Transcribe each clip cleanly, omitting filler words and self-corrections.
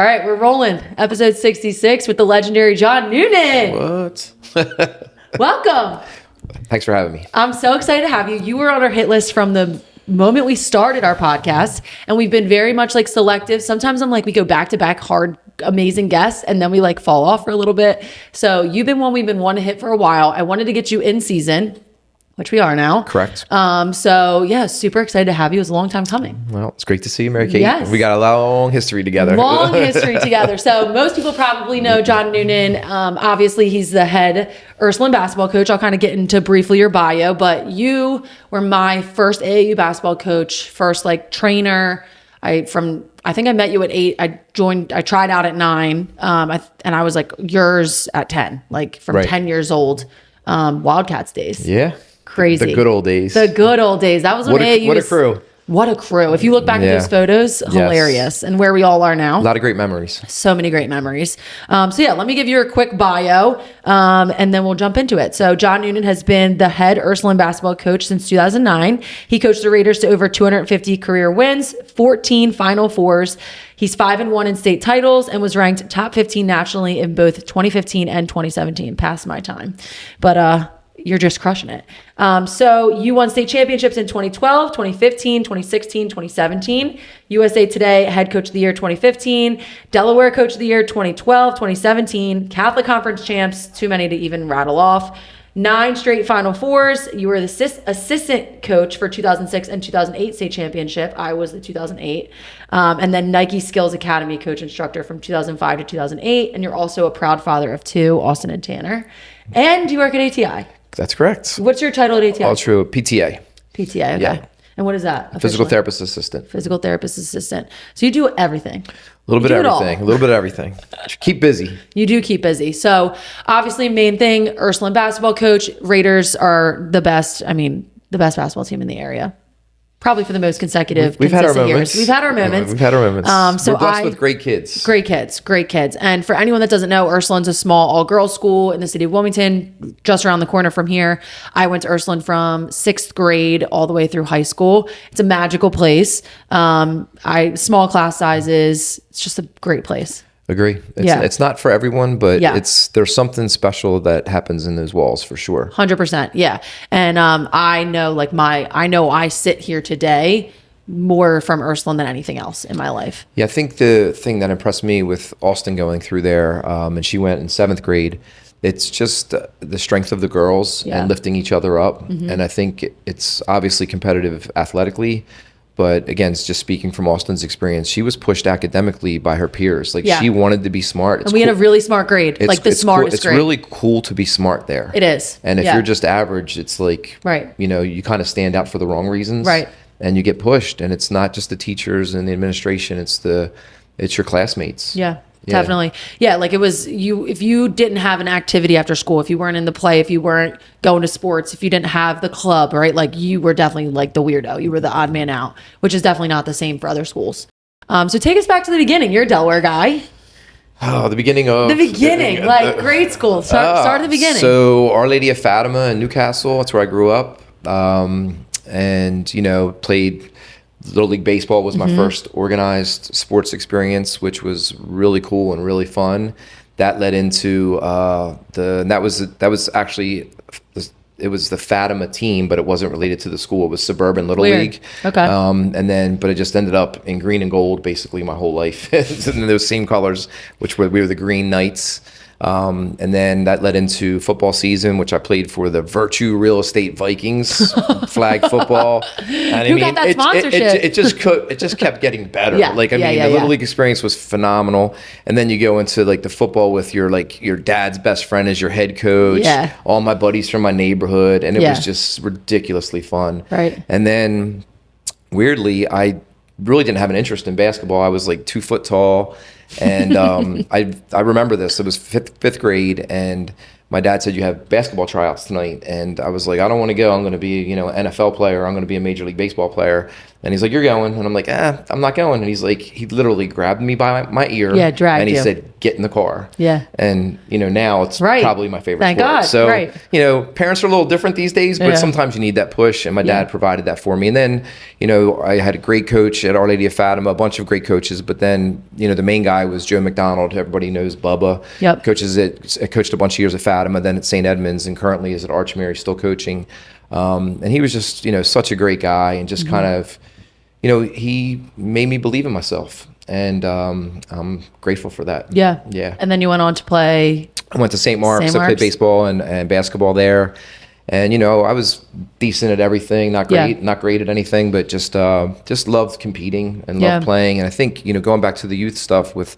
All right, we're rolling. Episode 66 with the legendary John Noonan. What? Welcome. Thanks for having me. I'm so excited to have you. You were on our hit list from the moment we started our podcast, and we've been very much like selective. Sometimes I'm like, we go back to back hard, amazing guests, and then we like fall off for a little bit. So you've been one we've been wanting to hit for a while. I wanted to get you in season, which we are now. Correct. So yeah, super excited to have you. It was a long time coming. Well, it's great to see you, Mary Kate. Yes. We got a long history together. Long history together. So most people probably know John Noonan. Obviously, he's the head Ursuline basketball coach. I'll kind of get into briefly your bio, but you were my first AAU basketball coach, first like trainer. I think I met you at 8. I tried out at 9. And I was like yours at 10, like from Right. 10 years old, Wildcats days. Yeah. Crazy. The good old days. The good old days. That was when AAU What a was- crew. What a crew. If you look back at Yeah. those photos, hilarious. And where we all are now. A lot of great memories. So many great memories. So yeah, let me give you a quick bio, and then we'll jump into it. So John Noonan has been the head Ursuline basketball coach since 2009. He coached the Raiders to over 250 career wins, 14 Final Fours. He's 5-1 in state titles and was ranked top 15 nationally in both 2015 and 2017. Past my time, but you're just crushing it. So you won state championships in 2012, 2015, 2016, 2017. USA Today Head Coach of the Year 2015. Delaware Coach of the Year 2012, 2017. Catholic Conference champs, too many to even rattle off. 9 straight Final Fours. You were the assistant coach for 2006 and 2008 state championship. I was the 2008. And then Nike Skills Academy coach instructor from 2005 to 2008. And you're also a proud father of 2, Austin and Tanner. And you work at ATI. That's correct. What's your title at ATI? All true. PTA. PTA, okay. Yeah. And what is that? Physical officially? therapist assistant. Physical therapist assistant. So you do everything. A little bit You of do it all. everything. A little bit of everything. Keep busy. You do keep busy. So obviously main thing, Ursuline basketball coach. Raiders are the best, the best basketball team in the area. Probably for the most consecutive, We've had our consistent moments. years. We've had our moments. We've had our moments. So We're blessed with great kids. Great kids. And for anyone that doesn't know, Ursuline's a small all-girls school in the city of Wilmington, just around the corner from here. I went to Ursuline from 6th grade all the way through high school. It's a magical place. Small class sizes. It's just a great place. Agree. Yeah. It's not for everyone, but Yeah. there's something special that happens in those walls for sure. 100%. Yeah. And I know I sit here today more from Ursuline than anything else in my life. Yeah, I think the thing that impressed me with Austin going through there, and she went in 7th grade, it's just the strength of the girls Yeah. and lifting each other up. Mm-hmm. And I think it's obviously competitive athletically, but again, it's just speaking from Austin's experience, she was pushed academically by her peers. Like Yeah. she wanted to be smart. And we had a really smart grade, like the it's smartest cool. It's grade. really cool to be smart there. It is. And if Yeah. you're just average, it's like, Right. you kind of stand out for the wrong reasons. Right. And you get pushed. And it's not just the teachers and the administration, it's your classmates. Yeah, Yeah. definitely. Yeah, like it was you, if you didn't have an activity after school, if you weren't in the play, if you weren't going to sports, if you didn't have the club, right? Like you were definitely like the weirdo. You were the odd man out, which is definitely not the same for other schools. So take us back to the beginning. You're a Delaware guy. Oh, the beginning of... Like grade school. Start at the beginning. So Our Lady of Fatima in Newcastle, that's where I grew up. And, played Little League Baseball was my Mm-hmm. first organized sports experience, which was really cool and really fun. That led into that was actually, it was the Fatima team, but it wasn't related to the school. It was Suburban Little Weird. League. Okay. But it just ended up in green and gold basically my whole life. And those same colors, we were the Green Knights. And then that led into football season, which I played for the Virtue Real Estate Vikings, flag football. And Who got that sponsorship? It just kept getting better. Yeah, The Little League experience was phenomenal. And then you go into like the football with your dad's best friend as your head coach. Yeah. All my buddies from my neighborhood, and it Yeah. was just ridiculously fun. Right. And then weirdly, I really didn't have an interest in basketball. I was like 2 foot tall. And I remember this. It was fifth grade, and my dad said, "You have basketball tryouts tonight." And I was like, "I don't want to go. I'm going to be, an NFL player. I'm going to be a Major League Baseball player." And he's like, you're going. And I'm like, I'm not going. And he's like, he literally grabbed me by my ear. Yeah, dragged and he you. said, get in the car. Yeah. And, now it's Right. probably my favorite Thank sport. God. So, Right. Parents are a little different these days, but sometimes you need that push. And my dad provided that for me. And then, I had a great coach at Our Lady of Fatima, a bunch of great coaches. But then, the main guy was Joe McDonald. Everybody knows Bubba. Yep. Coached a bunch of years at Fatima, then at St. Edmunds, and currently is at Archmary, still coaching. And he was just, such a great guy, and just kind of, he made me believe in myself. And I'm grateful for that. Yeah. Yeah. And then you went on to play. I went to St. Mark's. St. I played Mark's. baseball and basketball there. And, I was decent at everything, not great at anything, but just loved competing and loved playing. And I think, going back to the youth stuff with,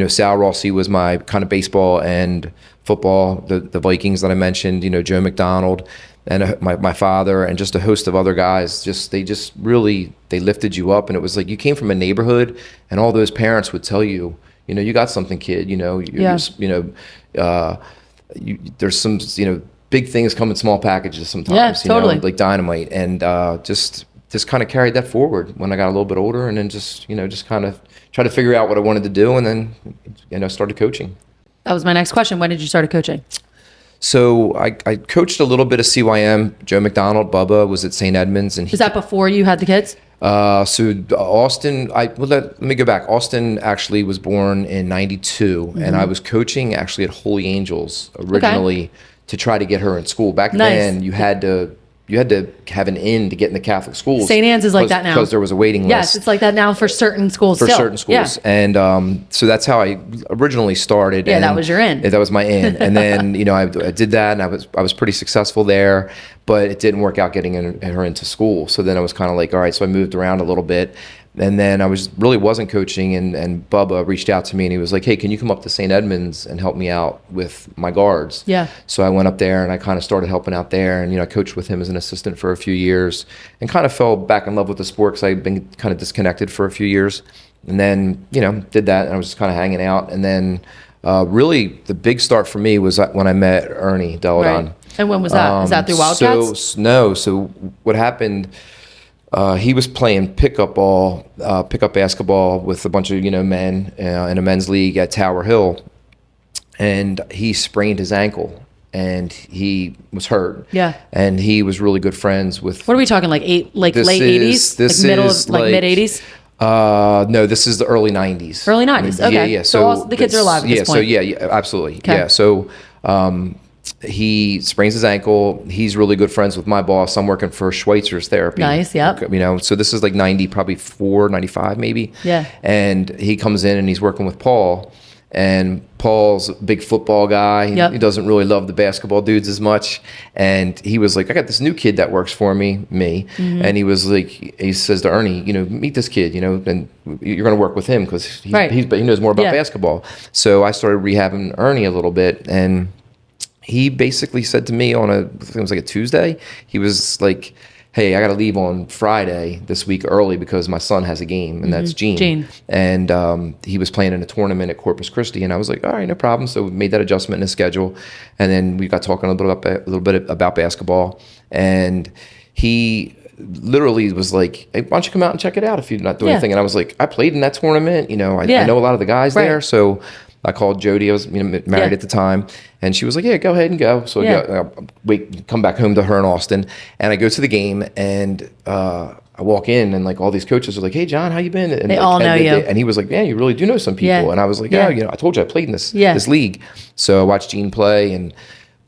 Sal Rossi was my kind of baseball and football, the Vikings that I mentioned, Joe McDonald and my father, and just a host of other guys. They lifted you up. And it was like you came from a neighborhood, and all those parents would tell you, you got something, kid. There's some, big things come in small packages sometimes. Totally. Like dynamite. And just kind of carried that forward when I got a little bit older, and then just kind of try to figure out what I wanted to do, and then started coaching. That was my next question. When did you start coaching? So I coached a little bit of CYM. Joe McDonald, Bubba was at St. Edmunds, and Was that before you had the kids? So Austin, let me go back. Austin actually was born in 92, and I was coaching actually at Holy Angels originally to try to get her in school. Back then, you had to have an in to get in the Catholic schools. St. Anne's is like that now. Because there was a waiting list. Yes, it's like that now for certain schools For still. certain schools. Yeah. And so that's how I originally started. Yeah, and that was your in. That was my in. And then, I did that, and I was pretty successful there, but it didn't work out getting her into school. So then I was kind of like, all right, so I moved around a little bit. And then I wasn't coaching, and Bubba reached out to me, and he was like, hey, can you come up to St. Edmunds and help me out with my guards? Yeah. So I went up there, and I kind of started helping out there, and I coached with him as an assistant for a few years, and kind of fell back in love with the sport because I'd been kind of disconnected for a few years. And then, did that, and I was just kind of hanging out. And then really the big start for me was when I met Ernie Deladon. Right. And when was that? Is that through Wildcats? So what happened, he was playing pickup basketball with a bunch of men in a men's league at Tower Hill, and he sprained his ankle, and he was hurt. Yeah. And he was really good friends with. What are we talking, late 80s? This like middle is of, like mid 80s? No, this is the early 90s. Early 90s. Okay. Yeah. So the kids are alive at this point. So yeah, absolutely. Okay. Yeah. So he sprains his ankle. He's really good friends with my boss. I'm working for Schweitzer's Therapy. Nice, yep. So this is like 90, probably 95 maybe. Yeah. And he comes in and he's working with Paul. And Paul's a big football guy. Yep. He doesn't really love the basketball dudes as much. And he was like, I got this new kid that works for me. And he was like, he says to Ernie, meet this kid, and you're going to work with him because he knows more about basketball. So I started rehabbing Ernie a little bit, and he basically said to me I think it was like a Tuesday, he was like, hey, I got to leave on Friday this week early because my son has a game, and that's Gene. And he was playing in a tournament at Corpus Christi, and I was like, all right, no problem. So we made that adjustment in his schedule, and then we got talking a little bit about basketball, and he literally was like, hey, why don't you come out and check it out if you're not doing anything? And I was like, I played in that tournament, I know a lot of the guys there, so I called Jody. I was married at the time, and she was like, "Yeah, go ahead and go." So I come back home to her in Austin, and I go to the game, and I walk in, and like all these coaches are like, "Hey, John, how you been?" And they all know you. And he was like, "Yeah, you really do know some people." Yeah. And I was like, "Yeah, I told you I played in this league." So I watched Gene play and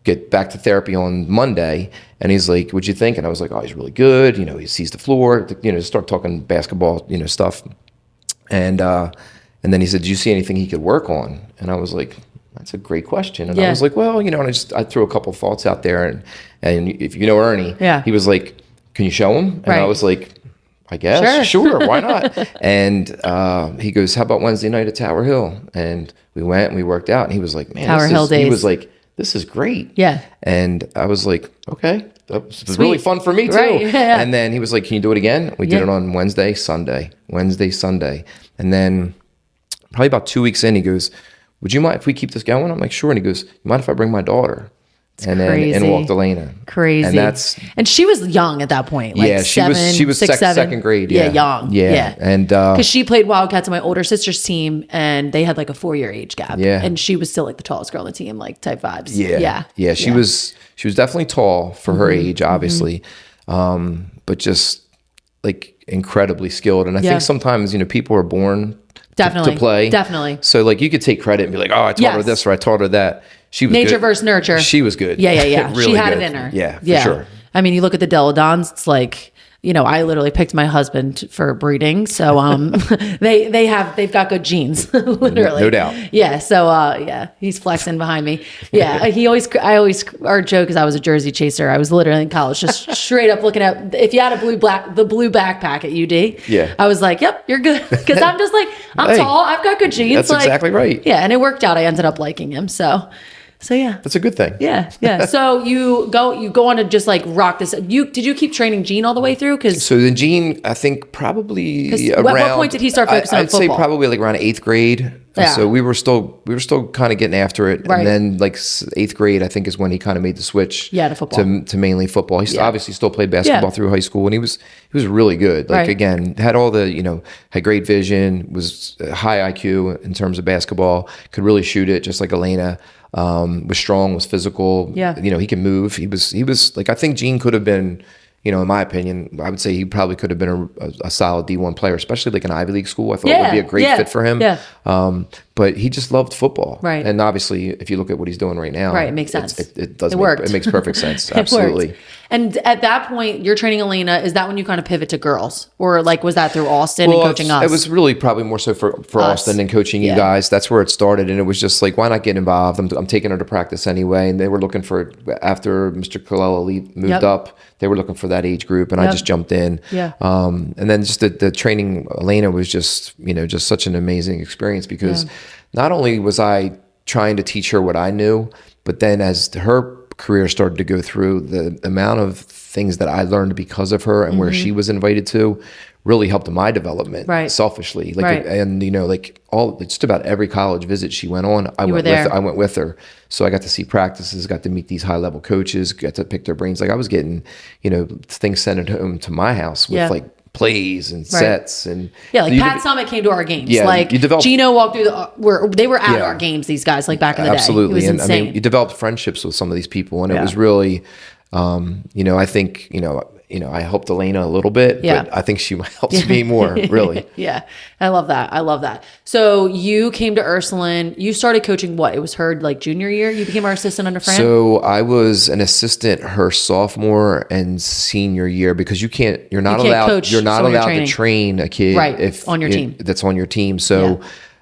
get back to therapy on Monday, and he's like, "What'd you think?" And I was like, "Oh, he's really good. He sees the floor. Start talking basketball, stuff." And then he said, "Do you see anything he could work on?" And I was like, "That's a great question." And I was like, "Well, and I threw a couple of thoughts out there, and if you know Ernie, he was like, can you show him?" And I was like, "I guess, sure, why not?" And he goes, "How about Wednesday night at Tower Hill?" And we went and we worked out, and he was like, "Man, Tower Hill days." He was like, "This is great." Yeah. And I was like, "Okay." That was really fun for me too. Right. Yeah. And then he was like, "Can you do it again?" We did it on Wednesday, Sunday. And then probably about 2 weeks in, he goes, "Would you mind if we keep this going?" I'm like, "Sure." And he goes, "You mind if I bring my daughter?" and crazy. then walked Elena. Crazy. And she was young at that point. Like she was second grade. Yeah, young. Yeah. And because she played Wildcats on my older sister's team, and they had like a 4-year age gap. Yeah. And she was still like the tallest girl on the team, like type vibes. Yeah. She was definitely tall for her age, obviously, but just like incredibly skilled. And I think sometimes people are born to play. Definitely. So like you could take credit and be like, oh, I taught her this or I taught her that. She was nature good. versus nurture. She was good. Yeah. Really she had good. it in her. Yeah, for sure. I mean, you look at the Deladons, it's like, I literally picked my husband for breeding. So they've got good genes, literally. No doubt. Yeah. So he's flexing behind me. Yeah. Our joke is I was a jersey chaser. I was literally in college, just straight up looking at, if you had the blue backpack at UD, I was like, yep, you're good. Cause I'm just like, I'm tall. I've got good genes. That's exactly right. Yeah. And it worked out. I ended up liking him. So yeah, that's a good thing. Yeah. So you go on to just like rock this. Did you keep training Gene all the way through? So then Gene, I think probably around. At what point did he start focusing on football? I'd say probably like around 8th grade. Yeah. So we were still kind of getting after it, and then like 8th grade, I think is when he kind of made the switch. To football. To mainly football. He obviously still played basketball through high school, and he was really good. Like again, had all the had great vision, was high IQ in terms of basketball, could really shoot it just like Elena. Was strong, was physical. Yeah. He can move. He was like, I think Gene could have been, in my opinion, I would say he probably could have been a solid D1 player, especially like an Ivy League school. I thought would be a great fit for him. Yeah. But he just loved football. Right. And obviously, if you look at what he's doing right now, it makes sense. It does. It worked. It makes perfect sense. Absolutely. And at that point, you're training Elena. Is that when you kind of pivot to girls, or like was that through Austin and coaching us? It was really probably more so for Austin and coaching you guys. That's where it started, and it was just like, why not get involved? I'm taking her to practice anyway, and they were looking for after Mr. Colella moved up. They were looking for that age group, and I just jumped in. Yeah. And then just the training Elena was just just such an amazing experience because not only was I trying to teach her what I knew, but then as her career started to go through, the amount of things that I learned because of her and where she was invited to really helped my development selfishly. And like just about every college visit she went on, I went with her. So I got to see practices, got to meet these high level coaches, got to pick their brains. Like I was getting, things sent home to my house with like plays and sets and Pat Summit came to our games. Gino walked through they were at our games, these guys, like back in the day. Absolutely. It was insane. I mean, you developed friendships with some of these people, and it was really I think I helped Elena a little bit, but I think she helps me more, really. I love that. So you came to Ursuline. You started coaching what? It was her like junior year. You became our assistant under Fran. So I was an assistant her sophomore and senior year because you're not allowed to train a kid if on your team that's on your team. So.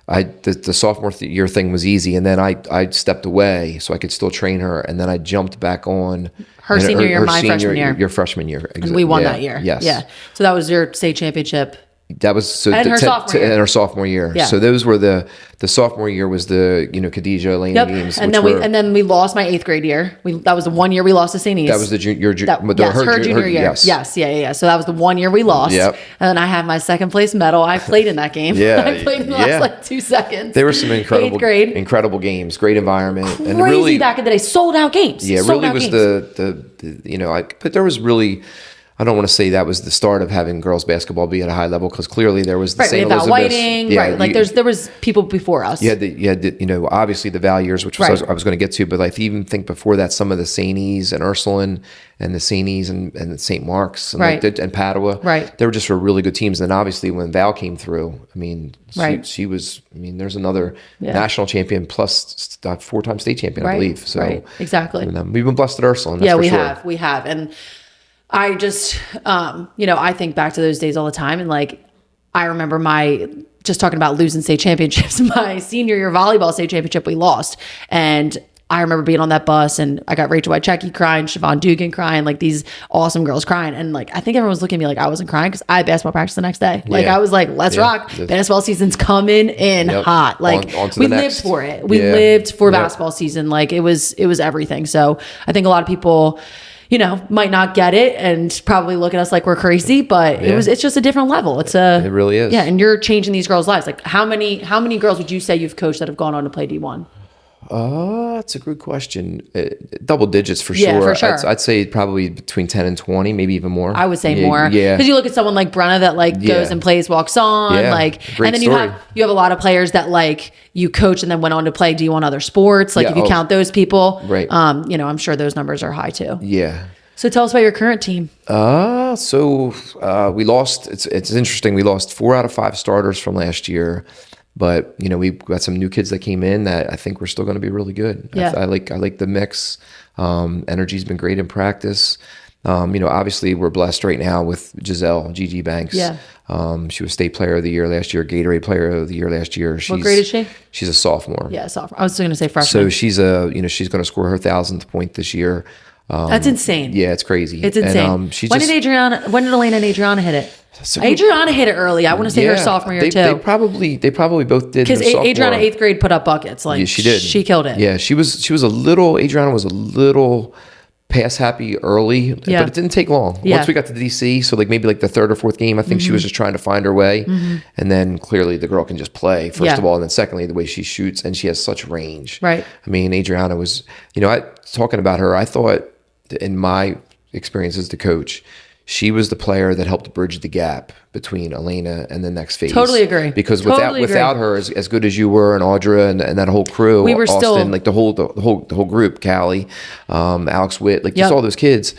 The sophomore year thing was easy, and then I stepped away so I could still train her, and then I jumped back on her senior year, my freshman year, your freshman year, and we won that year. Yes, yeah. So that was your state championship. That was and her sophomore year. Yeah. So those were the sophomore year was the Khadijah Elena games. And then we lost my 8th grade year. That was the one year we lost to St. E's. That was her junior year. Yes. Yeah. So that was the one year we lost. Yep. And then I have my second place medal. I played in that game. I played in the last 2 seconds. There were some incredible games, great environment, crazy and really back in the day, sold out games. Yeah, really was but there was really. I don't want to say that was the start of having girls basketball be at a high level because clearly there was the St. Elizabeth's. Whiting, Like there was people before us. You had obviously the Val years, which was I was going to get to, but like even think before that, some of the St. E's and Ursuline and the St. E's and the St. Mark's and Padua. They were just really good teams. And then obviously when Val came through, I mean, she was. I mean, there's another national champion plus 4-time state champion, I believe. So exactly. And, we've been blessed at Ursuline. That's we have, and. I just, I think back to those days all the time. And like, I remember just talking about losing state championships, my senior year volleyball state championship, we lost. And I remember being on that bus and I got Rachel Wychecki crying, Siobhan Dugan crying, like these awesome girls crying. And like, I think everyone was looking at me like I wasn't crying because I had basketball practice the next day. Like I was like, let's rock. Basketball season's coming in hot. Like we lived for it. We lived for basketball season. Like it was everything. So I think a lot of people, might not get it and probably look at us like we're crazy, but it's just a different level. It really is. Yeah. And you're changing these girls' lives. Like how many girls would you say you've coached that have gone on to play D1? That's a good question. Double digits for Yeah, sure. for sure. I'd say probably between 10 and 20, maybe even more. I would say Yeah, more. Yeah. Because you look at someone like Brenna that like goes and plays, walks on, Yeah, like, great and then story. you have a lot of players that like you coach and then went on to play D1 other sports. Like Yeah, if you count those people, right. I'm sure those numbers are high too. Yeah. So tell us about your current team. We lost. It's interesting. We lost 4 out of 5 starters from last year, but we got some new kids that came in that I think we're still going to be really good. Yeah. I like the mix. Energy's been great in practice. Obviously we're blessed right now with Gigi Banks. Yeah. She was state player of the year last year, Gatorade player of the year last year. What grade is she? She's a sophomore. Yeah, sophomore. I was going to say freshman. So she's she's going to score her 1,000th point this year. That's insane. Yeah, it's crazy. It's insane. And, when did Elena and Adriana hit it? Adriana hit it early. I want to say her sophomore year too. They probably both did. Because Adriana 8th grade put up buckets. Like yeah, she did. She killed it. Yeah, Adriana was a little pass happy early, but it didn't take long. Yeah. Once we got to DC, so maybe the 3rd or 4th game, I think she was just trying to find her way. And then clearly the girl can just play, first of all, and then secondly, the way she shoots, and she has such range. Right. I mean, Adriana was, talking about her, I thought in my experience as the coach, she was the player that helped bridge the gap between Elena and the next phase. Totally agree. Because without her, as good as you were, and Audra and that whole crew, we were Austin, still the whole group, Callie, Alex Witt, just all those kids.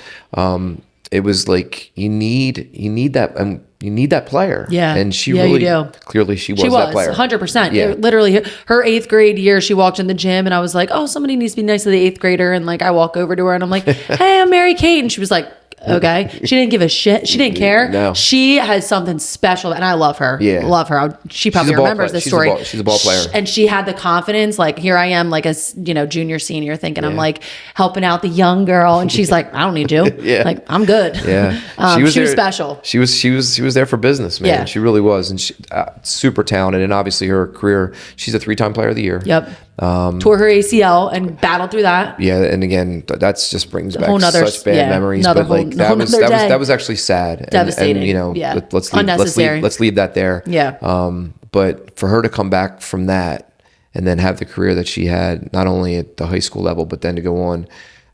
It was like you need that player. Yeah. And she you really do. clearly she was that player. 100%. Yeah. Literally her 8th grade year, she walked in the gym and I was like, oh, somebody needs to be nice to the 8th grader. And I walk over to her and I'm like, hey, I'm Mary Kate. And she was like, okay. She didn't give a shit. She didn't care. No. She has something special and I love her. Yeah. Love her. She probably remembers this story. She's a ball player. And she had the confidence, here I am, junior, senior thinking I'm helping out the young girl. And she's like, I don't need you. Yeah. I'm good. Yeah. She was special. She was there for business, man. Yeah. She really was. And she, super talented. And obviously her career, she's a 3-time player of the year. Yep. Tore her ACL and battled through that. Yeah, and again, that's just brings back such bad memories. But that was actually sad, devastating. And, let's leave that there. Yeah. But for her to come back from that and then have the career that she had, not only at the high school level, but then to go on.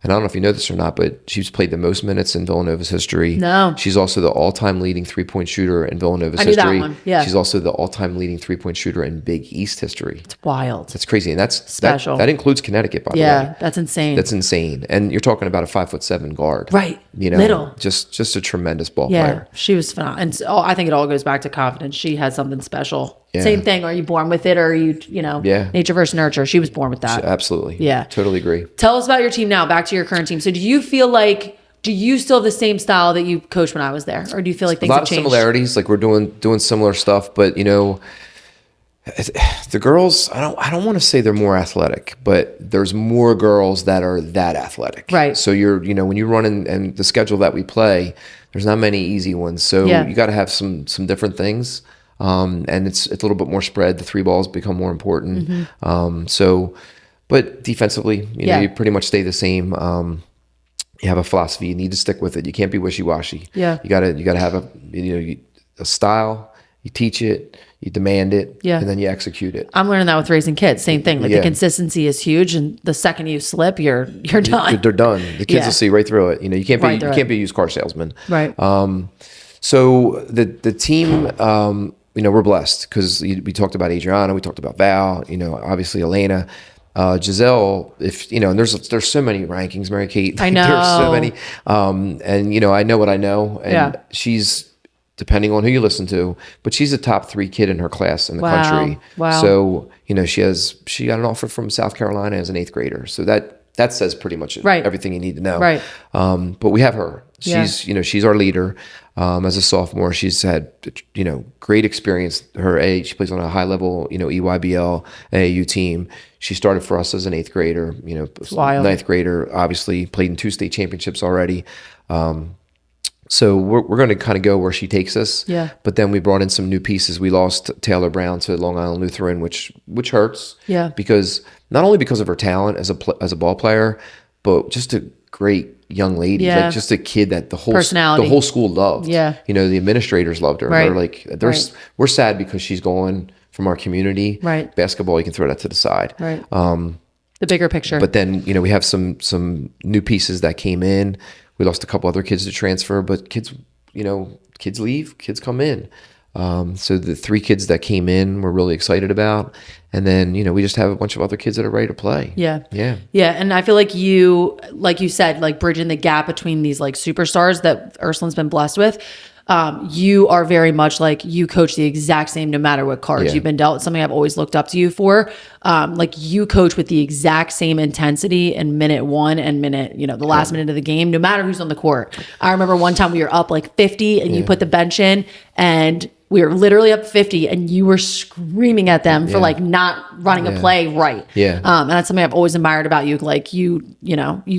And I don't know if you know this or not, but she's played the most minutes in Villanova's history. No. She's also the all-time leading three-point shooter in Villanova's history. That one. Yeah. She's also the all-time leading three-point shooter in Big East history. It's wild. That's crazy. And that's special. That includes Connecticut, by the way. Yeah, that's insane. That's insane. And you're talking about a 5'7" guard. Right. Little. Just a tremendous ball player. She was phenomenal. And I think it all goes back to confidence. She had something special. Yeah. Same thing. Are you born with it or are you, nature versus nurture? She was born with that. Absolutely. Yeah. Totally agree. Tell us about your team now. Back to your current team. So do you still have the same style that you coached when I was there? Or do you feel like things have changed? A lot of similarities. We're doing similar stuff, but the girls, I don't want to say they're more athletic, but there's more girls that are that athletic. Right. So when you run in the schedule that we play, there's not many easy ones. So you got to have some different things. And it's a little bit more spread. The 3 balls become more important. Mm-hmm. But defensively, you pretty much stay the same. You have a philosophy. You need to stick with it. You can't be wishy-washy. Yeah. You gotta have a style. You teach it. You demand it. Yeah. And then you execute it. I'm learning that with raising kids. Same thing. The consistency is huge, and the second you slip, you're done. They're done. The kids will see right through it. You can't be a used car salesman. Right. So the team. We're blessed because we talked about Adriana, we talked about Val, obviously Elena, Giselle. And there's so many rankings, Mary Kate. I know. There's so many, and I know what I know, and she's depending on who you listen to, but she's a top 3 kid in her class in the country. Wow. So she got an offer from South Carolina as an 8th grader. So that says pretty much everything you need to know. Right. But we have her. She's our leader. As a sophomore, she's had, great experience. She plays on a high level, EYBL AAU team. She started for us as an 8th grader, 9th grader, obviously played in 2 state championships already. So we're going to kind of go where she takes us. Yeah. But then we brought in some new pieces. We lost Taylor Brown to Long Island Lutheran, which hurts. Yeah. Because not only because of her talent as a ball player, but just a great young lady, just a kid that the whole school loved. Yeah. The administrators loved her. Right. We're sad because she's going from our community. Right. Basketball, you can throw that to the side. Right. The bigger picture. But then, we have some new pieces that came in. We lost a couple other kids to transfer, but kids leave, kids come in. So the 3 kids that came in, we're really excited about. And then, we just have a bunch of other kids that are ready to play. Yeah. Yeah. Yeah. And I feel like you said, like bridging the gap between these like superstars that Ursuline's been blessed with. You are very much like you coach the exact same, no matter what cards you've been dealt. Something I've always looked up to you for. Like you coach with the exact same intensity in minute 1 and the last minute of the game, no matter who's on the court. I remember one time we were up like 50 and you put the bench in and we were literally up 50 and you were screaming at them for like not running a play right. Yeah. And that's something I've always admired about you. Like you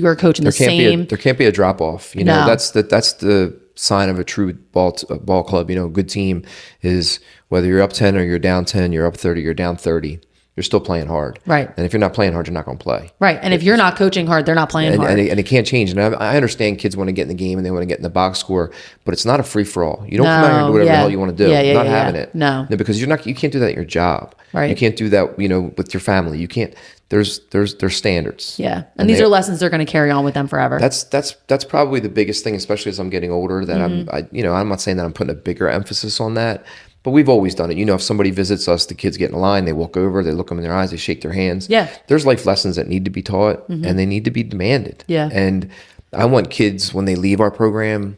are coaching the same. There can't be a drop off. No. That's the sign of a true ball club. A good team is whether you're up 10 or you're down 10, you're up 30, you're down 30. You're still playing hard. Right. And if you're not playing hard, you're not going to play. Right. And if you're not coaching hard, they're not playing hard. And it can't change. And I understand kids want to get in the game and they want to get in the box score, but it's not a free for all. You don't come out here and do whatever the hell you want to do. Not having it. No. Because you can't do that at your job. Right. You can't do that, with your family. You can't. There's standards. Yeah. And these are lessons they're going to carry on with them forever. That's probably the biggest thing, especially as I'm getting older, that I'm not saying that I'm putting a bigger emphasis on that, but we've always done it. If somebody visits us, the kids get in line, they walk over, they look them in their eyes, they shake their hands. Yeah. There's life lessons that need to be taught and they need to be demanded. Yeah. And I want kids, when they leave our program,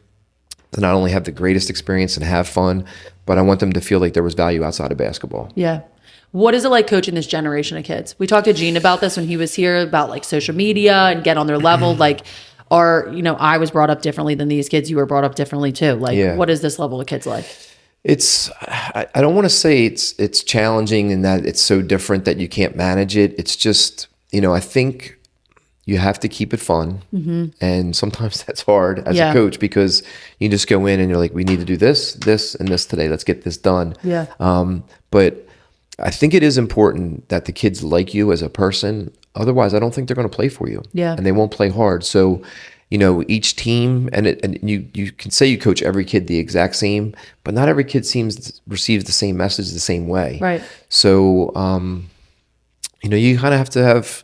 to not only have the greatest experience and have fun, but I want them to feel like there was value outside of basketball. Yeah. What is it like coaching this generation of kids? We talked to Gene about this when he was here, about like social media and get on their level. Like, I was brought up differently than these kids. You were brought up differently too. Like, what is this level of kids like? I don't want to say it's challenging in that it's so different that you can't manage it. It's just, I think you have to keep it fun. Mm-hmm. And sometimes that's hard as a coach because you just go in and you're like, we need to do this, and this today. Let's get this done. Yeah. But I think it is important that the kids like you as a person. Otherwise, I don't think they're going to play for you. Yeah. And they won't play hard. So, each team, and you can say you coach every kid the exact same, but not every kid receives the same message the same way. Right. So, you kind of have to have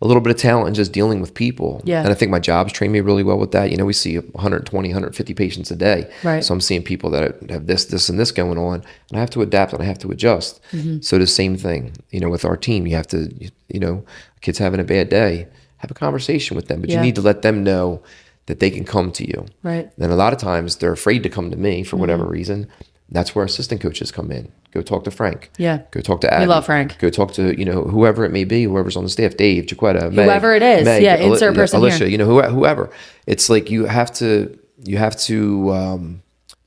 a little bit of talent in just dealing with people. Yeah. And I think my job's trained me really well with that. We see 120, 150 patients a day. Right. So I'm seeing people that have this, and this going on, and I have to adapt and I have to adjust. Mm-hmm. So the same thing, with our team, you have to, kids having a bad day, have a conversation with them, but you need to let them know that they can come to you. Right. And a lot of times they're afraid to come to me for whatever reason. That's where assistant coaches come in. Go talk to Frank. Yeah. Go talk to Abby. We love Frank. Go talk to, whoever it may be, whoever's on the staff, Dave, Jaquetta, Meg, whoever it is. Meg, insert person Alicia, here. Whoever. It's like you have to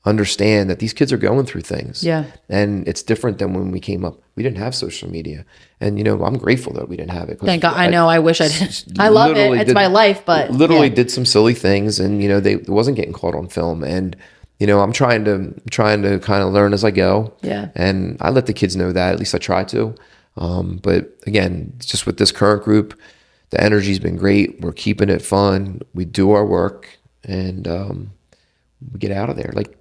understand that these kids are going through things. Yeah. And it's different than when we came up. We didn't have social media. And, I'm grateful that we didn't have it. Thank God. I know. I wish I did. I love it. It's my life, but. Literally did some silly things and, it wasn't getting caught on film. And, I'm trying to kind of learn as I go. Yeah. And I let the kids know that, at least I try to. But again, just with this current group, the energy's been great. We're keeping it fun. We do our work and we get out of there. Like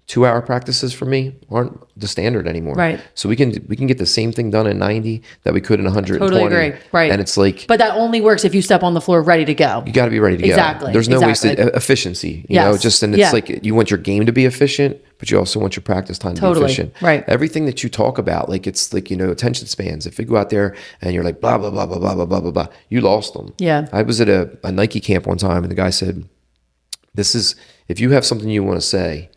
2-hour practices for me aren't the standard anymore. Right. So we can get the same thing done in 90 that we could in 120. Totally agree. Right. And it's like, but that only works if you step on the floor ready to go. You got to be ready to go. There's no wasted efficiency. It's like you want your game to be efficient, but you also want your practice time to be efficient. Right. Everything that you talk about, like it's like, attention spans. If you go out there and you're like, blah, blah, blah, blah, blah, blah, blah, blah, blah, you lost them. Yeah. I was at a Nike camp one time and the guy said, if you have something you want to say,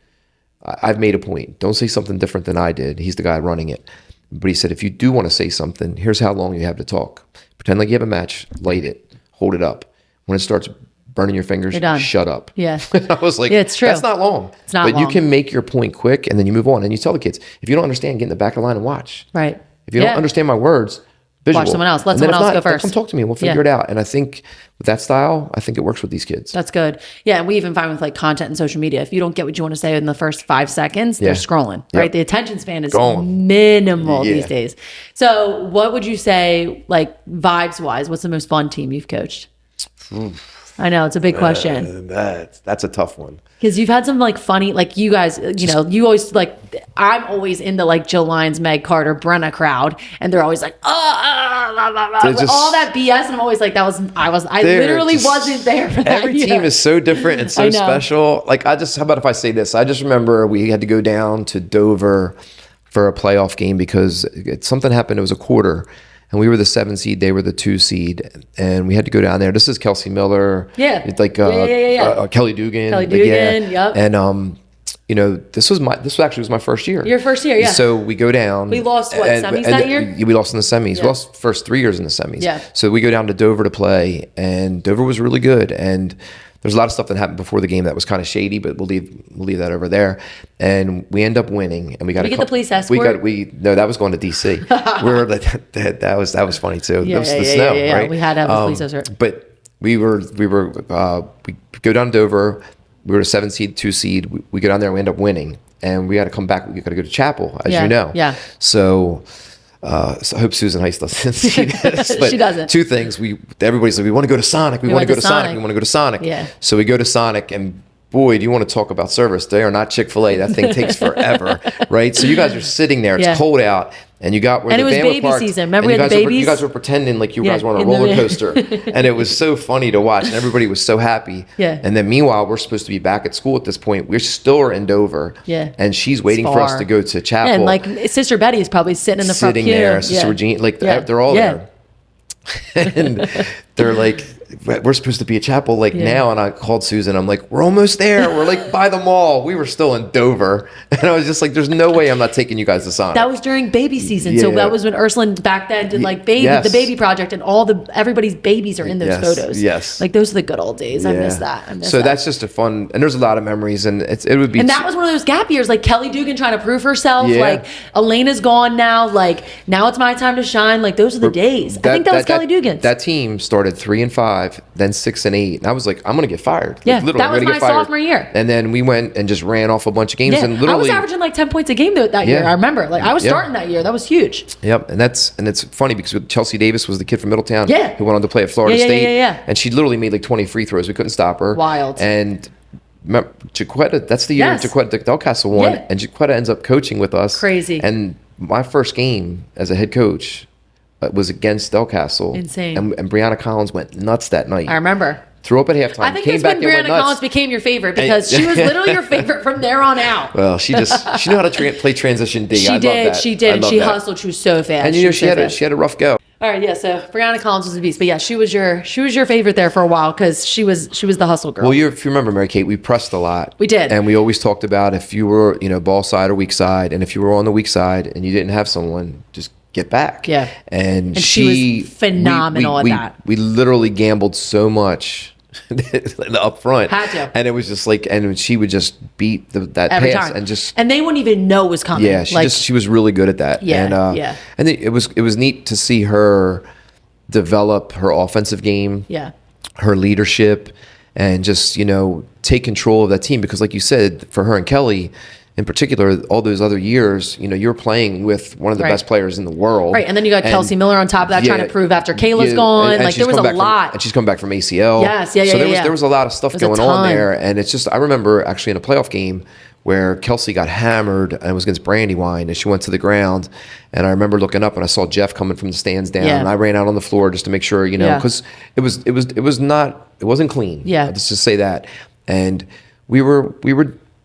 I've made a point. Don't say something different than I did. He's the guy running it. But he said, if you do want to say something, here's how long you have to talk. Pretend like you have a match, light it, hold it up. When it starts burning your fingers, shut up. Yeah. I was like, it's true. That's not long. It's not long. But you can make your point quick and then you move on. And you tell the kids, if you don't understand, get in the back of the line and watch. Right. If you don't understand my words, visual. Watch someone else. Let someone else go first. Come talk to me and we'll figure it out. And I think with that style, I think it works with these kids. That's good. Yeah. And we even find with like content and social media, if you don't get what you want to say in the first 5 seconds, they're scrolling, right? The attention span is minimal these days. So what would you say, like vibes wise, what's the most fun team you've coached? I know it's a big question. That's a tough one. Because you've had some like funny, like you guys, you always like, I'm always in the like Jill Lyons, Meg Carter, Brenna crowd, and they're always like, all that BS, and I'm always like, I literally wasn't there for that. Every team is so different and so special. Like, how about if I say this? I just remember we had to go down to Dover for a playoff game because something happened. It was a quarter. And we were the 7 seed, they were the 2 seed, and we had to go down there. This is Kelsey Miller, Kelly Dugan, yep. And this actually was my first year. Your first year, yeah. So we go down. We lost semis that year? We lost in the semis. Yeah. We lost first 3 years in the semis. Yeah. So we go down to Dover to play, and Dover was really good. And there's a lot of stuff that happened before the game that was kind of shady, but we'll leave that over there. And we end up winning, and we got to get the police escort. No, that was going to DC. That was funny too. Yeah, it was the snow, right? We had to have the police escort. But we go down to Dover. We were a 7 seed, 2 seed. We go down there and we end up winning. And we got to come back. We got to go to chapel, as you know. Yeah. So I hope Susan Heist doesn't see this. But she doesn't. 2 things. Everybody's like, we want to go to Sonic. We want to go to Sonic. We want to go to Sonic. Yeah. So we go to Sonic, and boy, do you want to talk about service. They are not Chick-fil-A. That thing takes forever, right? So you guys are sitting there. It's cold out. And you got where and the it was van baby parked, season. Remember, we had the babies? You guys were pretending like you guys were on a roller coaster. And it was so funny to watch. And everybody was so happy. Yeah. And then meanwhile, we're supposed to be back at school at this point. We're still in Dover. Yeah. And she's waiting for us to go to chapel. Yeah, and like Sister Betty is probably sitting in the front pew. Sitting there. Sister Regina, they're all there. And they're like, we're supposed to be at chapel now. And I called Susan. I'm like, we're almost there. We're like by the mall. We were still in Dover. And I was just like, there's no way I'm not taking you guys to Sonic. That was during baby season. So that was when Ursuline back then did the baby project, and everybody's babies are in those photos. Yes. Like those are the good old days. Yeah. I miss that. That's just a fun, and there's a lot of memories, and it would be. And that was one of those gap years, like Kelly Dugan trying to prove herself. Yeah. Like Elena's gone now. Like now it's my time to shine. Like those are the days. I think that was Kelly Dugan. That team started 3-5, then 6-8, and I was like, I'm gonna get fired. Yeah, literally, that was my sophomore year. And then we went and just ran off a bunch of games. Yeah. And literally, I was averaging like 10 points a game that year. I remember. Like I was starting that year. That was huge. Yep, and it's funny because Chelsea Davis was the kid from Middletown who went on to play at Florida State. And she literally made like 20 free throws. We couldn't stop her. Wild. And Chiquetta, that's the year Chiquetta Delcastle won, and Chiquetta ends up coaching with us. Crazy. And my first game as a head coach was against Delcastle. Insane. And Brianna Collins went nuts that night. I remember. Threw up at halftime. I think that's when Brianna Collins became your favorite, because she was literally your favorite from there on out. Well, she knew how to play transition D. She did. She did. And she hustled. She was so fast. And she had a rough go. All right, yeah. So Brianna Collins was a beast, but yeah, she was your favorite there for a while because she was the hustle girl. Well, if you remember, Mary Kate, we pressed a lot. We did, and we always talked about if you were ball side or weak side, and if you were on the weak side and you didn't have someone, just get back. Yeah, and she was phenomenal at that. We literally gambled so much up front. Had to. And it was just like, and she would just beat that every pass time. and they wouldn't even know it was coming. Yeah, she was really good at that. Yeah, and it was neat to see her develop her offensive game. Yeah. Her leadership, and just take control of that team, because like you said, for her and Kelly in particular, all those other years, you're playing with one of the best players in the world. Right. And then you got Kelsey Miller on top of that, trying to prove after Kayla's gone. And like there was a lot. And she's come back from ACL. Yes. Yeah. So there was a lot of stuff going on there. And it's just, I remember actually in a playoff game where Kelsey got hammered, and it was against Brandywine, and she went to the ground. And I remember looking up and I saw Jeff coming from the stands down. And I ran out on the floor just to make sure, because it wasn't clean. Yeah. Let's just say that. And we were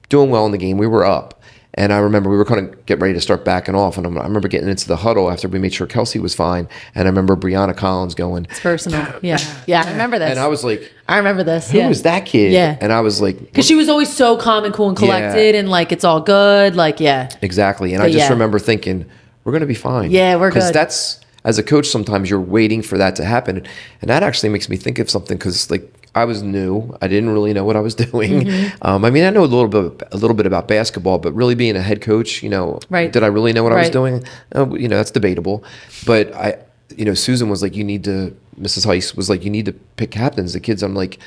doing well in the game. We were up. And I remember we were kind of getting ready to start backing off. And I remember getting into the huddle after we made sure Kelsey was fine. And I remember Brianna Collins going, it's personal. Yeah. Yeah. I remember this. And I was like, I remember this. Who was that kid? Yeah. And I was like, because she was always so calm and cool and collected, and like, it's all good. Like, yeah. Exactly. And I just remember thinking, we're going to be fine. Yeah, we're good. Because that's, as a coach, sometimes you're waiting for that to happen. And that actually makes me think of something, because like, I was new. I didn't really know what I was doing. Mm-hmm. I mean, I know a little bit about basketball, but really being a head coach, did I really know what I was doing? That's debatable. But Susan was like, Mrs. Heiss was like, you need to pick captains. The kids, I'm like,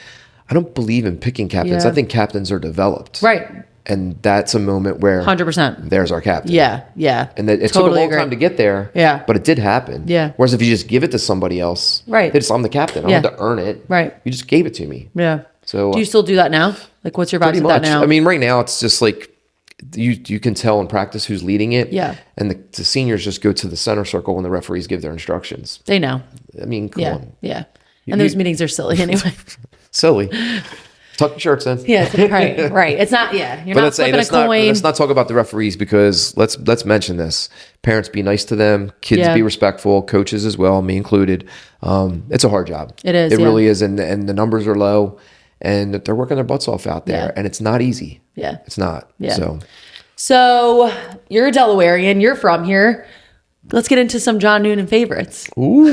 I don't believe in picking captains. Yeah. I think captains are developed. Right. And that's a moment where 100%. There's our captain. Yeah, yeah. And it took a long time to get there. Yeah. But it did happen. Yeah. Whereas if you just give it to somebody else, right? I'm the captain. I don't have to earn it. Right. You just gave it to me. Yeah. So do you still do that now? Like, what's your vibe with that now? I mean, right now it's just like, you can tell in practice who's leading it. Yeah. And the seniors just go to the center circle when the referees give their instructions. They know. I mean, come on. Yeah. And those meetings are silly anyway. Silly. Tuck your shirts in. Yeah, right. It's not, you're not flipping a coin. Let's not talk about the referees, because let's mention this. Parents, be nice to them. Kids, be respectful. Coaches as well, me included. It's a hard job. It is. It really is. And the numbers are low, and they're working their butts off out there. And it's not easy. Yeah. It's not. Yeah. So you're a Delawarean. You're from here. Let's get into some John Noonan favorites. Ooh.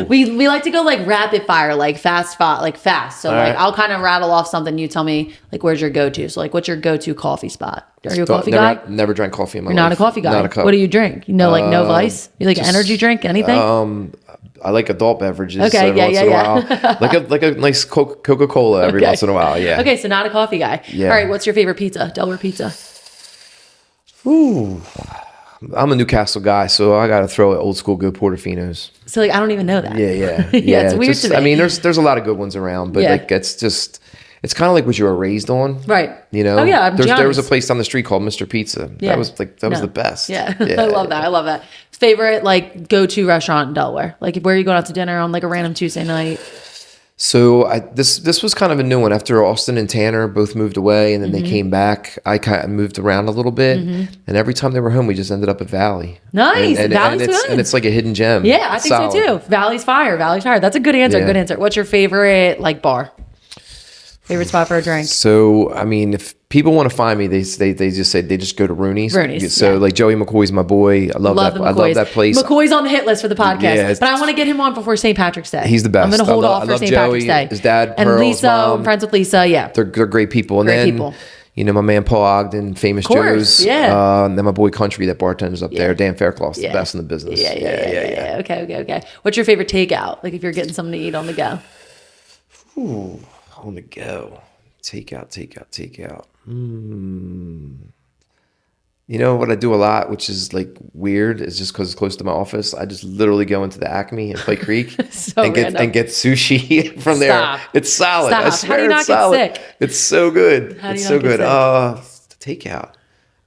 We like to go like rapid fire, like fast. So all right. I'll kind of rattle off something. You tell me like, where's your go-to? So like, what's your go-to coffee spot? Are you a coffee guy? Never drank coffee in my life. You're not a coffee guy. Not a cup. What do you drink? No Vice? You like an energy drink? Anything? I like adult beverages Okay, every once in a while. like a nice Coca-Cola every once in a while. Yeah. Okay, so not a coffee guy. Yeah. All right, what's your favorite pizza? Delaware pizza. Ooh. I'm a Newcastle guy, so I got to throw it old school good Portofino's. So like, I don't even know that. Yeah. It's weird to me. I mean, there's a lot of good ones around, but like it's kind of like what you were raised on. Right. You know? Oh yeah. There was a place down the street called Mr. Pizza. Yeah. That was the best. Yeah. I love that. Favorite like go-to restaurant in Delaware? Like where are you going out to dinner on like a random Tuesday night? So this was kind of a new one. After Austin and Tanner both moved away, and then they came back, I kind of moved around a little bit, and every time they were home, we just ended up at Valley. Nice, Valley's good, and it's like a hidden gem. Yeah, I think so too. Valley's fire. That's a good answer. Yeah. Good answer. What's your favorite like bar? Favorite spot for a drink? So I mean, if people want to find me, they just say they just go to Rooney's. So like Joey McCoy's my boy. I love that. I love that place. McCoy's on the hit list for the podcast, Yeah, but I want to get him on before St. Patrick's Day. He's the best. I'm going to hold off for St. Patrick's Day. His dad, and Pearl's Lisa. mom. I'm friends with Lisa. Yeah, they're great people. And then you know my man Paul Ogden, Famous Joe's. Yeah. And then my boy Country that bartenders up there. Dan Faircloth's the best in the business. Yeah. Okay. What's your favorite takeout? Like if you're getting something to eat on the go. Ooh, on the go. Takeout. You know what I do a lot, which is like weird, is just because it's close to my office. I just literally go into the Acme in Clay Creek and get sushi from there. It's solid. I swear. How do you not get sick? It's so good. It's so good. Takeout.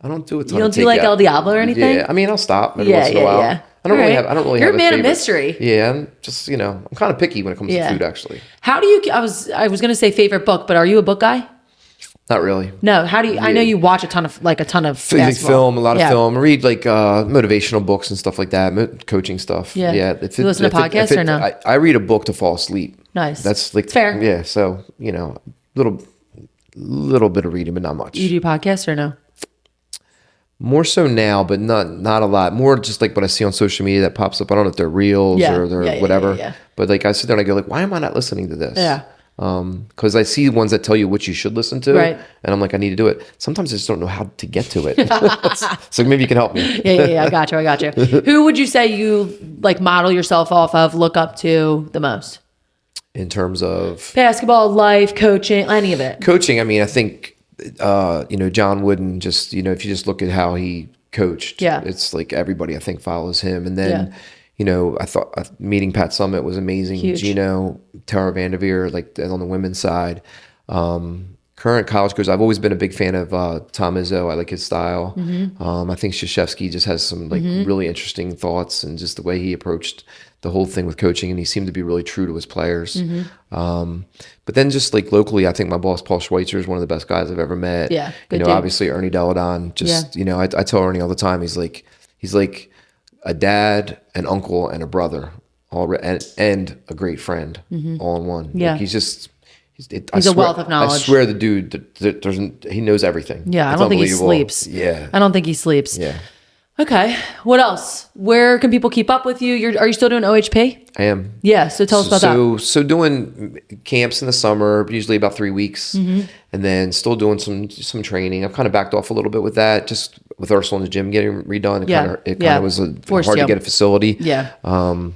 I don't do a ton. You don't of do like El Diablo or anything? Yeah, I mean I'll stop every once in a while. Yeah. I don't really You're have a man favorite. of mystery. Yeah, I'm just I'm kind of picky when it comes to food actually. How do you? I was going to say favorite book, but are you a book guy? Not really. No. How do you? I know you watch a ton of basketball. Film, a lot of film. I read like motivational books and stuff like that, coaching stuff. Yeah. You listen to podcasts or no? I read a book to fall asleep. Nice. That's like it's fair. Yeah. So little bit of reading, but not much. You do podcasts or no? More so now, but not a lot. More just like what I see on social media that pops up. I don't know if they're reels or they're whatever. Yeah. But like I sit there and I go like, why am I not listening to this? Yeah. Because I see ones that tell you what you should listen to, right. And I'm like, I need to do it. Sometimes I just don't know how to get to it. So maybe you can help me. Yeah. I got you. Who would you say you like model yourself off of, look up to the most? In terms of basketball, life, coaching, any of it. Coaching, I mean, I think John Wooden. Just if you just look at how he coached, it's like everybody I think follows him. And then I thought meeting Pat Summitt was amazing. Huge. Gino, Tara Vanderveer, like on the women's side. Current college coaches, I've always been a big fan of Tom Izzo. I like his style. I think Krzyzewski just has some really interesting thoughts, and just the way he approached the whole thing with coaching, and he seemed to be really true to his players. But then just like locally, I think my boss Paul Schweitzer is one of the best guys I've ever met. Yeah, good dude. Obviously Ernie Deladon. I tell Ernie all the time, he's like a dad, an uncle, and a brother, and a great friend, all in one. Yeah, like he's a wealth of knowledge. I swear the dude, he knows everything. Yeah, I don't think he sleeps. Yeah, I don't think he sleeps. Yeah. Okay. What else? Where can people keep up with you? Are you still doing OHP? I am. Yeah. So tell us about that. So doing camps in the summer, usually about 3 weeks, and then still doing some training. I've kind of backed off a little bit with that, just with Ursuline the gym getting redone. It kind of was hard to get a facility. Yeah. And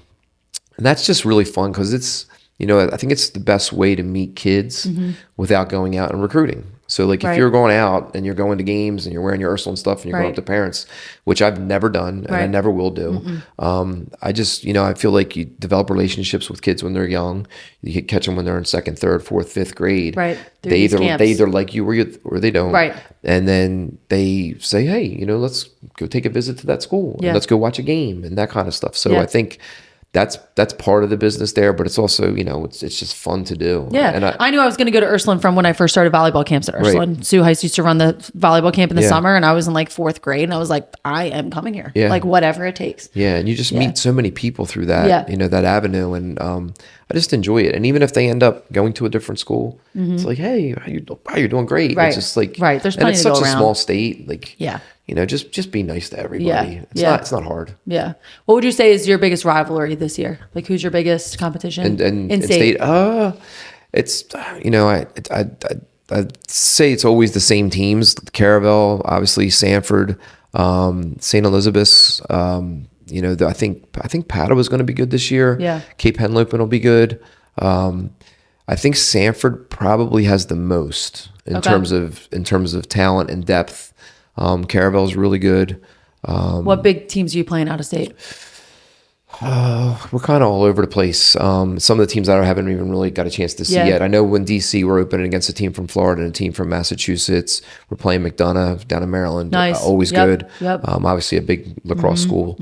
that's just really fun because it's, I think it's the best way to meet kids without going out and recruiting. So like if Right. you're going out and you're going to games and you're wearing your Ursuline stuff and you're going Right. up to parents, which I've never done and I Right. never will do. I just, I feel like you develop relationships with kids when they're young. You can catch them when they're in second, third, fourth, fifth grade. Right. Through They these either camps. they either like you or they don't. Right. And then they say, hey, let's go take a visit to that school Yeah. and let's go watch a game and that kind of stuff. So Yeah. I think that's part of the business there, but it's also, it's just fun to do. Yeah. And I knew I was going to go to Ursuline from when I first started volleyball camps at Ursuline. Sue Heiss used to run the volleyball camp in the Yeah. summer, and I was in like 4th grade, and I was like, I am coming here. Yeah. Like whatever it takes. yeah, and you just meet so many people through that, Yeah. that avenue. And I just enjoy it. And even if they end up going to a different school, it's like, hey, you're doing great. Right. It's just like, Right. There's and plenty it's to go such a around. small state. Like, Yeah. just be nice to everybody. Yeah. It's Yeah. it's not hard. Yeah. What would you say is your biggest rivalry this year? Like who's your biggest competition? And in state? It's I'd say it's always the same teams: Caravel, obviously Sanford, St. Elizabeth's. I think Padua is going to be good this year. Yeah. Cape Henlopen will be good. I think Sanford probably has the most in terms of talent and depth. Caravel is really good. What big teams are you playing out of state? We're kind of all over the place. Some of the teams that I haven't even really got a chance to see Yeah. yet. I know when DC we're opening against a team from Florida and a team from Massachusetts. We're playing McDonough down in Maryland. Nice. Always Yep. good. Yep. Obviously a big lacrosse school.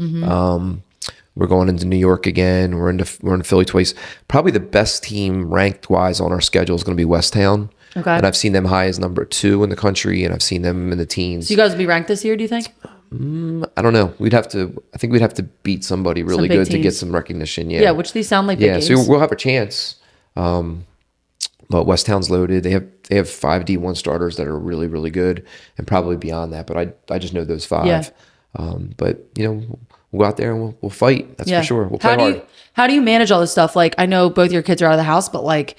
We're going into New York again. We're in Philly twice. Probably the best team ranked wise on our schedule is going to be Westtown. Okay. And I've seen them high as number 2 in the country, and I've seen them in the teens. So you guys will be ranked this year, do you think? I don't know. I think we'd have to beat somebody really big good to get teams. some recognition. Yeah. Yeah, which these sound like big Yeah, games. so we'll have a chance. But Westtown's loaded. They have 5 D1 starters that are really, really good, and probably beyond that. But I just know those 5. Yeah. But we'll go out there and we'll fight. That's for sure. We'll play hard. How do you manage all this stuff? Like I know both your kids are out of the house, but like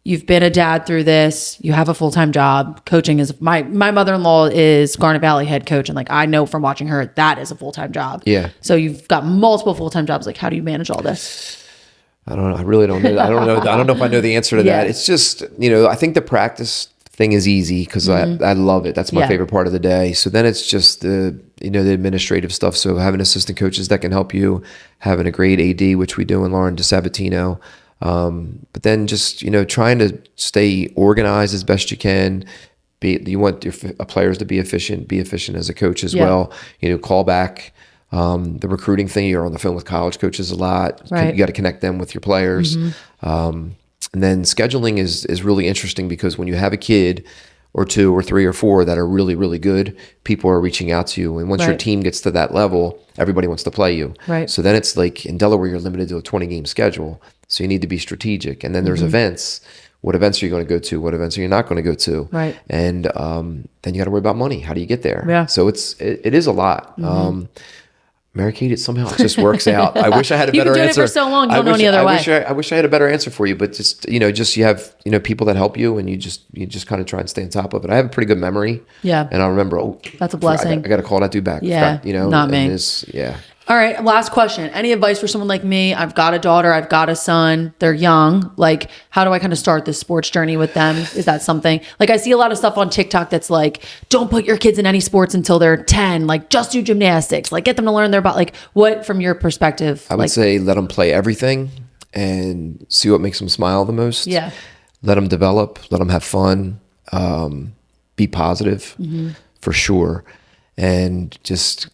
you've been a dad through this. You have a full-time job. Coaching is my mother-in-law is Garnet Valley head coach, and like I know from watching her that is a full-time job. Yeah. So you've got multiple full-time jobs. Like how do you manage all this? I don't know. I really don't know. I don't know. I don't know if I know the answer to Yeah. that. It's just, I think the practice thing is easy because I love it. That's my Yeah. favorite part of the day. So then it's just the administrative stuff. So having assistant coaches that can help you, having a great AD, which we do in Lauren DeSabatino. But then just, trying to stay organized as best you can. You want your players to be efficient as a coach as Yeah. well. Call back. The recruiting thing, you're on the phone with college coaches a lot. Right. You got to connect them with your players. And then scheduling is really interesting because when you have a kid or 2 or 3 or 4 that are really, really good, people are reaching out to you. And once your Right. team gets to that level, everybody wants to play you. Right. So then it's like in Delaware, you're limited to a 20-game schedule. So you need to be strategic. And then there's events. What events are you going to go to? What events are you not going to go to? Right. And then you got to worry about money. How do you get there? Yeah. So it is a lot. Mary Kate, somehow it just works out. I wish I had a You've better been doing it answer. for so long, you don't know any other way. I wish I had a better answer for you, but just you have people that help you, and you just kind of try and stay on top of it. I have a pretty good memory. Yeah. And I'll remember. Oh, That's a blessing. I got to call that dude back. Yeah, not me. Yeah. All right, last question. Any advice for someone like me? I've got a daughter, I've got a son. They're young. Like, how do I kind of start this sports journey with them? Is that something? Like, I see a lot of stuff on TikTok that's like, don't put your kids in any sports until they're 10. Like, just do gymnastics. Like, get them to learn their body. Like, what, from your perspective? I would say let them play everything and see what makes them smile the most. Yeah. Let them develop. Let them have fun. Be positive, for sure. And just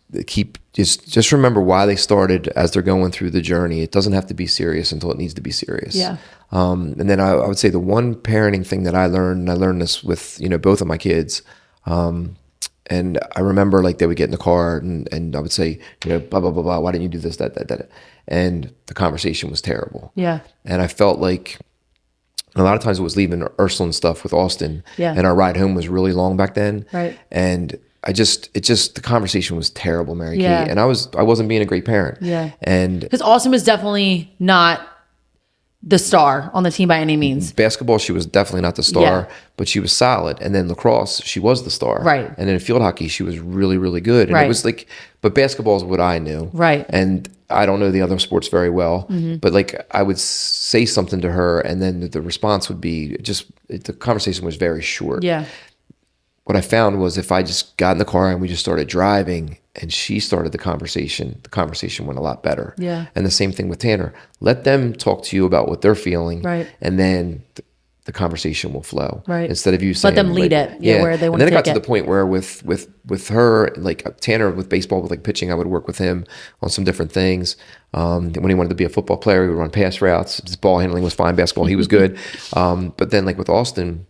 remember why they started as they're going through the journey. It doesn't have to be serious until it needs to be serious. Yeah. And then I would say the one parenting thing that I learned, and I learned this with, both of my kids. And I remember like they would get in the car and I would say, blah, blah, blah, blah. Why didn't you do this, that? And the conversation was terrible. Yeah. And I felt like a lot of times it was leaving Ursuline stuff with Austin. Yeah. And our ride home was really long back then. Right. And the conversation was terrible, Mary Yeah. Kate. And I wasn't being a great parent. Yeah. And Because Austin was definitely not the star on the team by any means. basketball, she was definitely not the star, Yeah. but she was solid. And then lacrosse, she was the star. Right. And then field hockey, she was really, really good. And Right. it was like, but basketball is what I knew. Right. And I don't know the other sports very well, but like I would say something to her and then the response would be the conversation was very short. Yeah. what I found was if I just got in the car and we just started driving and she started the conversation went a lot better. Yeah. And the same thing with Tanner. Let them talk to you about what they're feeling. Right. And then the conversation will flow. Right. Instead of you saying, let them lead it. Yeah. Where they want to take it. And then it got to the point where with her, like Tanner with baseball, with like pitching, I would work with him on some different things. When he wanted to be a football player, he would run pass routes. His ball handling was fine. Basketball, he was good. But then like with Austin,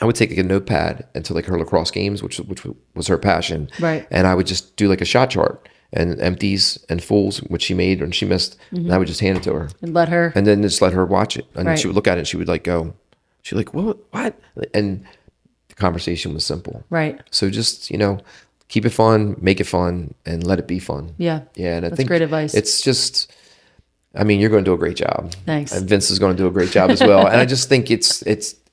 I would take like a notepad into like her lacrosse games, which was her passion. Right. And I would just do like a shot chart and empties and fulls, which she made and she missed. And I would just hand it to her. And let her. And then just let her watch it. And Right. she would look at it and she would like go, she'd like, what? And the conversation was simple. Right. So just, keep it fun, make it fun, and let it be fun. Yeah. Yeah. And I That's think great advice. it's just, you're going to do a great job. Thanks. And Vince is going to do a great job as well. And I just think it's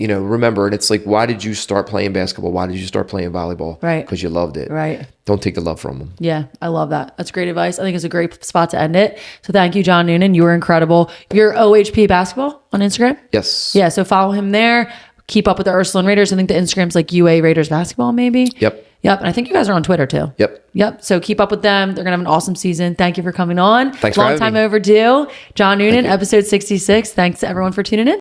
remember, and it's like, why did you start playing basketball? Why did you start playing volleyball? Right. Because you loved it. Right. Don't take the love from them. Yeah, I love that. That's great advice. I think it's a great spot to end it. So thank you, John Noonan. You were incredible. You're OHP Basketball on Instagram? Yes. Yeah, so follow him there. Keep up with the Ursuline Raiders. I think the Instagram's like UA Raiders Basketball, maybe. Yep. Yep. And I think you guys are on Twitter too. Yep. So keep up with them. They're going to have an awesome season. Thank you for coming on. Thanks for Long having time me. overdue. John Noonan, episode 66. Thanks to everyone for tuning in.